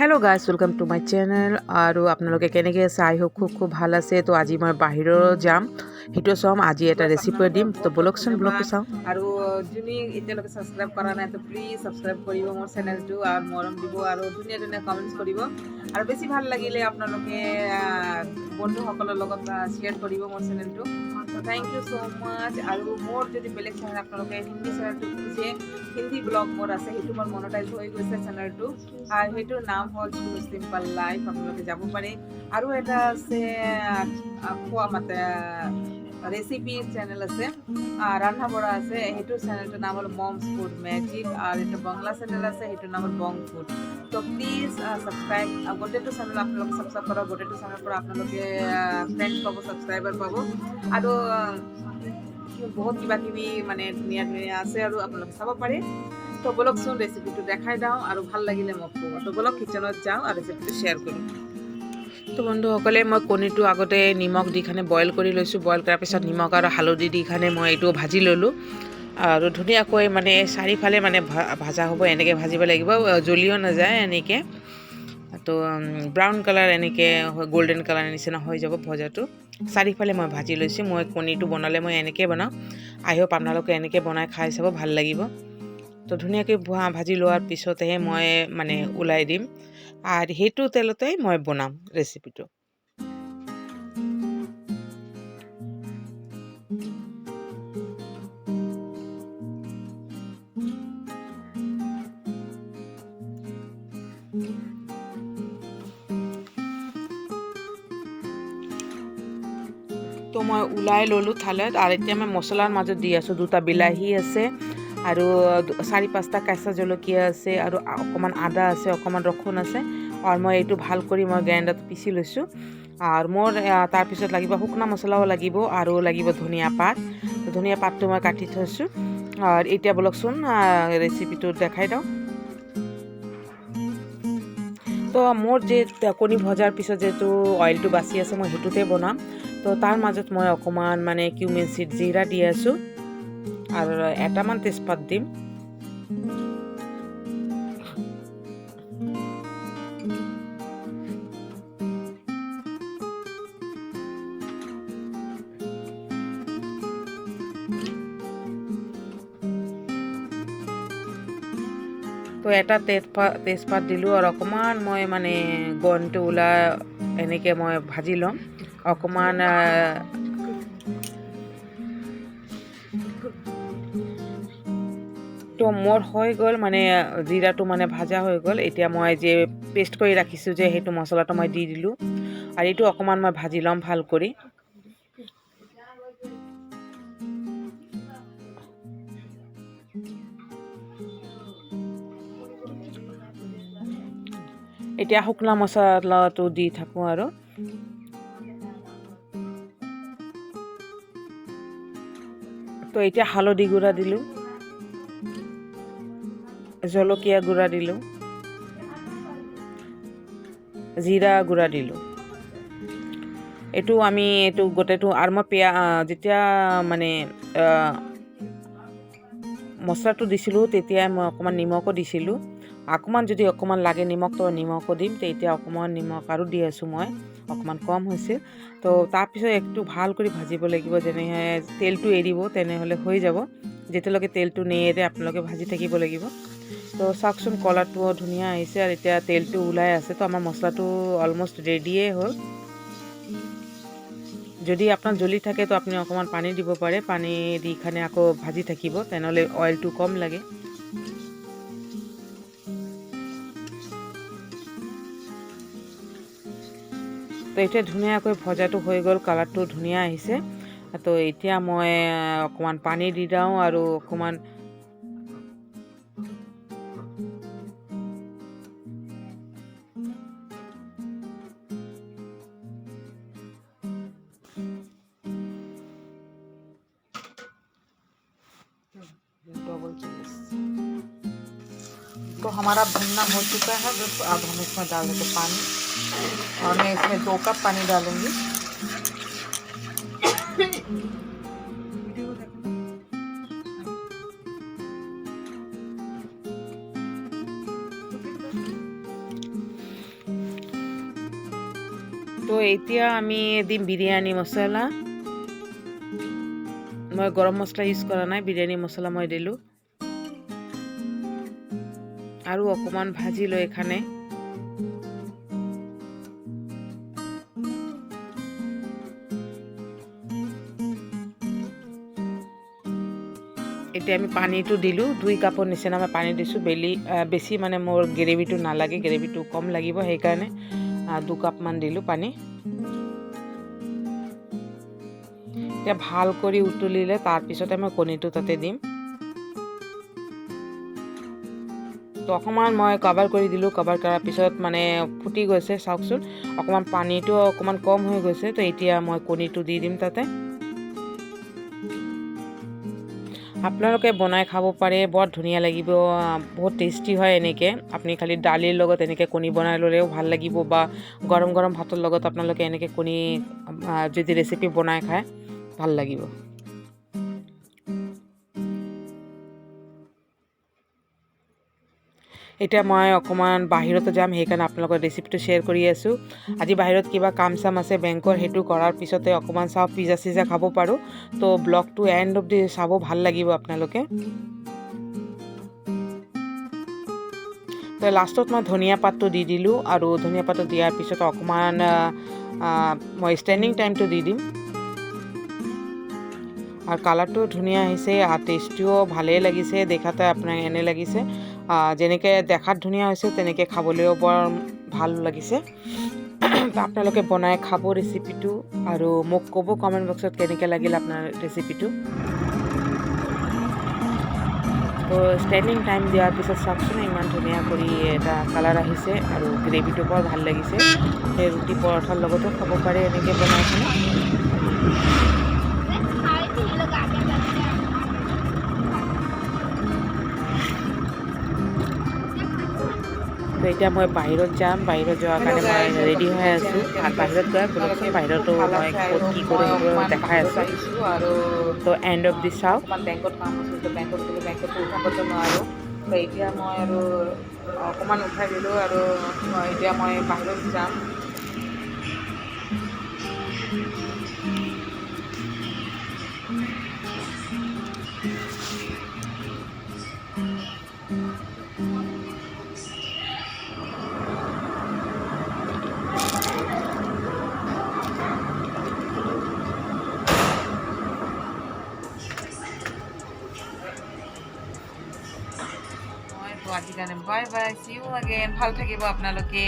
Hello guys, welcome to my channel. और आपनालोके केनेके আছে? आई होप खूब ভাল আছে। তো আজি মই বাহিৰৰ যাম, সেইটো চাম। আজি এটা ৰেচিপি দিম, তো বলকচোন ব্লগটো চাওঁ। আৰু যোনি এতিয়ালৈকে সাবস্ক্ৰাইব কৰা নাই তো প্লিজ সাবস্ক্ৰাইব কৰিব মোৰ চেনেলটো, আৰু মৰম দিব আৰু ধুনীয়া ধুনীয়া কমেন্টছ কৰিব। আৰু বেছি ভাল লাগিলে আপোনালোকে বন্ধুসকলৰ লগত শ্বেয়াৰ কৰিব মোৰ চেনেলটো। তো থ্যাংক ইউ সো মাচ। আৰু মোৰ যদি বেলেগ চেনেল আপোনালোকে হিন্দী চেনেলটো খুঁজে, হিন্দী ব্লগ মোৰ আছে, সেইটো মোৰ মনেটাইজ হৈ গৈছে চেনেলটো, আৰু সেইটোৰ নাম হ'ল টু চিম্পল লাইফ। আপোনালোকে যাব পাৰে। আৰু এটা আছে খোৱা মাতে ৰেসিপি চ্যানেল আছে, ৰান্না বড়া আছে, সেইটোৰ চেনেলটোৰ নাম হ'ল মমস ফুড মেজিক। আৰু এটা বাংলা চেনেল আছে, সেইটোৰ নাম হ'ল বং ফুড। তো প্লিজ ছাবস্ক্ৰাইব, গোটেইটো চেনেল আপোনালোকে ছাবস্ক্ৰাইব কৰক। গোটেইটো চেনেলৰ পৰা আপোনালোকে ফ্ৰেণ্ড পাব, ছাবস্ক্ৰাইবাৰ পাব, আৰু বহুত কিবা কিবি মানে ধুনীয়া ধুনীয়া আছে, আৰু আপোনালোকে চাব পাৰে। তো বলকচোন ৰেচিপিটো দেখাই দিওঁ, আৰু ভাল লাগিলে মোক ক'ব। তো বলক কিচেনত যাওঁ আৰু ৰেচিপিটো শ্বেয়াৰ কৰোঁ। তো বন্ধুসকলে মই কণীটো আগতে নিমখ দি খানে বইল কৰি লৈছোঁ। বইল কৰাৰ পিছত নিমখ আৰু হালধি দি খানে মই এইটো ভাজি ল'লোঁ, আৰু ধুনীয়াকৈ মানে চাৰিফালে মানে ভাজা হ'ব। এনেকৈ ভাজিব লাগিব, জ্বলিও নাযায় এনেকৈ। তো ব্ৰাউন কালাৰ এনেকৈ গোল্ডেন কালাৰ নিচিনা হৈ যাব ভজাটো। চাৰিফালে মই ভাজি লৈছোঁ। মই কণীটো বনালে মই এনেকৈ বনাওঁ। আই হোপ আপোনালোকে এনেকৈ বনাই খাই চাব, ভাল লাগিব। তো ধুনীয়াকৈ ভাজি লোৱাৰ পিছতহে মই মানে ওলাই দিম, আৰু সেইটো তেলতেই মই বনাম ৰেচিপিটো। তো মই ওলাই ল'লোঁ থালত, আৰু এতিয়া মই মছলাৰ মাজত দি আছোঁ। 2টা বিলাহী আছে, আৰু 4-5টা কেঁচা জলকীয়া আছে, আৰু অকণমান আদা আছে, অকণমান ৰচুন আছে। আৰু মই এইটো ভাল কৰি মই গ্ৰাইণ্ডাৰত পিচি লৈছোঁ। আৰু মোৰ তাৰপিছত লাগিব শুকনা মছলাও লাগিব, আৰু লাগিব ধনিয়া পাত। ধনিয়া পাতটো মই কাটি থৈছোঁ। আৰু এতিয়া বলকচোন ৰেচিপিটো দেখাই দিওঁ। তো মোৰ যে কণী ভজাৰ পিছত যিটো অইলটো বাচি আছে, মই সেইটোতে বনাম। তো তাৰ মাজত মই অকণমান মানে কিউমিন চিড জিৰা দি আছোঁ, আৰু এটামান তেজপাত দিম। তো এটা তেজপাত দিলোঁ, আৰু অকণমান মই মানে গন্ধটো ওলাই এনেকৈ মই ভাজি ল'ম অকণমান। তো মোৰ হৈ গ'ল মানে জিৰাটো মানে ভাজা হৈ গ'ল। এতিয়া মই যে পেষ্ট কৰি ৰাখিছোঁ যে সেইটো মছলাটো মই দি দিলোঁ, আৰু এইটো অকণমান মই ভাজি ল'ম ভাল কৰি। এতিয়া শুকনা মছলাটো দি থাকোঁ, আৰু তো এতিয়া হালধি গুড়া দিলোঁ, জলকীয়া গুড়া দিলোঁ, জিৰা গুড়া দিলোঁ। এইটো গোটেইটো, আৰু মই যেতিয়া মানে মছলাটো দিছিলোঁ তেতিয়াই মই অকণমান নিমখো দিছিলোঁ। অকণমান যদি অকণমান লাগে নিমখ, তো নিমখো দিম। তো এতিয়া অকণমান নিমখ আৰু দি আছোঁ মই, অকণমান কম হৈছে। তো তাৰপিছত একটু ভাল কৰি ভাজিব লাগিব, যেনেহে তেলটো এৰিব তেনেহ'লে হৈ যাব। যেতিয়ালৈকে তেলটো নেৰে আপোনালোকে ভাজি থাকিব লাগিব। তো চাওকচোন কালাৰটোও ধুনীয়া আহিছে, আৰু এতিয়া তেলটো ওলাই আছে। তো আমাৰ মছলাটো অলমষ্ট ৰেডিয়ে হ'ল। যদি আপোনাৰ জ্বলি থাকে তো আপুনি অকণমান পানী দিব পাৰে, পানী দি খানে আকৌ ভাজি থাকিব, তেনেহ'লে অইলটো কম লাগে। তো এতিয়া ধুনীয়াকৈ ভজাটো হৈ গ'ল, কালাৰটো ধুনীয়া আহিছে। তো এতিয়া মই অকণমান পানী দি দিওঁ, আৰু অকণমান डबल चम्मच। तो हमारा भुनना हो चुका है। बस अब हम इसमें डाल देते पानी, और मैं इसमें 2 कप पानी डालूंगी। তো এতিয়া আমি দিম বিৰিয়ানী মছলা। মই গৰম মছলা ইউজ কৰা নাই, বিৰিয়ানী মছলা মই দিলোঁ আৰু অকণমান ভাজি লৈ এখানে এতিয়া আমি পানীটো দিলোঁ, 2 কাপৰ নিচিনা মই পানী দিছোঁ। বেছি মানে মোৰ গ্ৰেভিটো নালাগে, গ্ৰেভিটো কম লাগিব, সেইকাৰণে 2 কাপমান দিলোঁ পানী। এতিয়া ভাল কৰি উতলিলে তাৰপিছতে মই কণীটো তাতে দিম। তো অকণমান মই কভাৰ কৰি দিলোঁ, কভাৰ কৰাৰ পিছত মানে ফুটি গৈছে, চাওকচোন অকণমান পানীটো অকণমান কম হৈ গৈছে। তো এতিয়া মই কণীটো দি দিম তাতে। আপোনালোকে বনাই খাব পাৰে, বৰ ধুনীয়া লাগিব, বহুত টেষ্টি হয় এনেকৈ। আপুনি খালি দালিৰ লগত এনেকৈ কণী বনাই ল'লেও ভাল লাগিব, বা গৰম গৰম ভাতৰ লগত আপোনালোকে এনেকৈ কণী যদি ৰেচিপি বনাই খায় ভাল লাগিব। এতিয়া মই অকণমান বাহিৰতো যাম, সেইকাৰণে আপোনালোকৰ ৰেচিপিটো শ্বেয়াৰ কৰি আছোঁ। আজি বাহিৰত কিবা কাম চাম আছে বেংকৰ, সেইটো কৰাৰ পিছতে অকণমান চাওঁ, পিজ্জা চিজ্জা খাব পাৰোঁ। তো ব্লগটো এণ্ড অফ দি চাব, ভাল লাগিব আপোনালোকে। তো লাষ্টত মই ধনিয়া পাতটো দি দিলোঁ, আৰু ধনিয়া পাতটো দিয়াৰ পিছত অকণমান মই ষ্টেণ্ডিং টাইমটো দি দিম। আৰ কালাৰটাও ধুনীয়া আহিছে, আৰ টেস্টিও ভালেই লাগিছে। দেখাতে আপোনাৰ এনে লাগিছে যেনেকৈ দেখাত ধুনীয়া হৈছে, তেনেকৈ খাবলৈও বৰ ভাল লাগিছে। আপোনালোকে বনাই খাব ৰেচিপিটো, আৰু মোক ক'ব কমেণ্ট বক্সত কেনেকৈ লাগিল আপোনাৰ ৰেচিপিটো। তো ষ্টেণ্ডিং টাইম দিয়াৰ পিছত চাওকচোন ইমান ধুনীয়া কৰি এটা কালাৰ আহিছে, আৰু গ্ৰেভিটো বৰ ভাল লাগিছে। সেই ৰুটি পৰঠাৰ লগতো খাব পাৰে এনেকৈ বনাই কিনে। তো এতিয়া মই বাহিৰত যাম, বাহিৰত যোৱাৰ কাৰণে মই ৰেডি হৈ আছোঁ। আৰু বাহিৰত গৈ বলকচোন, বাহিৰতো মই ক'ত কি কৰোঁ সেইবোৰ দেখাই আছোঁ। তো এণ্ড অফ দি চাওক। বেংকত কাম আছিল, তো বেংকত গ'লে বেংকতো উঠাবতো নোৱাৰোঁ। তো এতিয়া মই আৰু অকণমান উঠাই দিলোঁ, আৰু এতিয়া মই বাহিৰত যাম। আজিৰ কাৰণে bye bye, see you again. ভাল থাকিব আপোনালোকে।